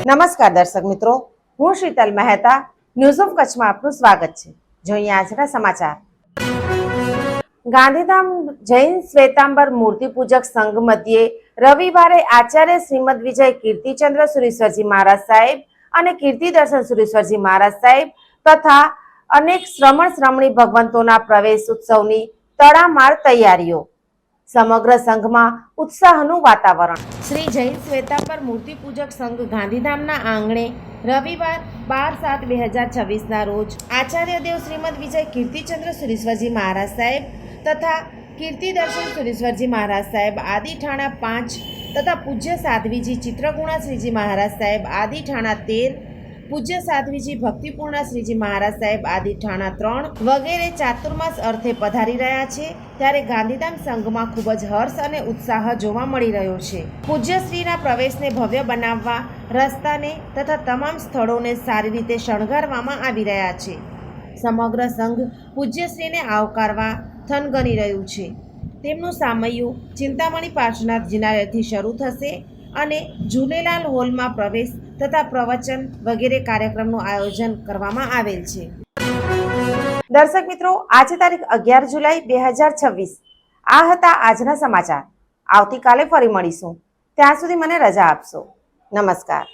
નમસ્કાર દર્શક મિત્રો, હું શીતલ મહેતા. ન્યૂઝ ઓફ કચ્છમાં આપનું સ્વાગત છે. જોઈએ આજના સમાચાર. ગાંધીધામ જૈન શ્વેતાંબર મૂર્તિ પૂજક સંઘ મધ્યે રવિવારે આચાર્ય શ્રીમદ વિજય કીર્તિચંદ્ર સુરેશ્વરજી મહારાજ સાહેબ અને કીર્તિ દર્શન સુરેશ્વરજી મહારાજ સાહેબ તથા અનેક શ્રમણી ભગવંતોના પ્રવેશ ઉત્સવની તડામાર તૈયારીઓ. સમગ્ર સંઘમાં ઉત્સાહનું વાતાવરણ. શ્રી જૈન શ્વેતાંબર મૂર્તિ પૂજક સંઘ ગાંધીધામના આંગણે રવિવાર 12/7/2026 રોજ આચાર્ય દેવ શ્રીમદ વિજય કીર્તિચંદ્ર સુરેશ્વરજી મહારાજ સાહેબ તથા કીર્તિ દર્શન સુરેશ્વરજી મહારાજ સાહેબ આદિ ઠાણા 5 તથા પૂજ્ય સાધ્વીજી ચિત્રગુણા શ્રીજી મહારાજ સાહેબ આદિ ઠાણા 13, પૂજ્ય સાધ્વીજી ભક્તિપૂર્ણ શ્રીજી મહારાજ સાહેબ આદિ ઠાણા 3 વગેરે ચાતુર્માસ અર્થે પધારી રહ્યા છે. ત્યારે ગાંધીધામ સંઘમાં ખૂબ જ હર્ષ અને ઉત્સાહ જોવા મળી રહ્યો છે. પૂજ્યશ્રીના પ્રવેશને ભવ્ય બનાવવા રસ્તાને તથા તમામ સ્થળોને સારી રીતે શણગારવામાં આવી રહ્યા છે. સમગ્ર સંઘ પૂજ્યશ્રીને આવકારવા થનગની રહ્યું છે. તેમનું સામૈયું ચિંતામણી પાર્શ્વનાથ જિનાલયથી શરૂ થશે અને ઝૂલેલાલ હોલમાં પ્રવેશ તથા પ્રવચન વગેરે કાર્યક્રમનું આયોજન કરવામાં આવેલ છે. દર્શક મિત્રો, આજે તારીખ 11 જુલાઈ 2026. આ હતા આજના સમાચાર. આવતીકાલે ફરી મળીશું. ત્યાં સુધી મને રજા આપશો. નમસ્કાર.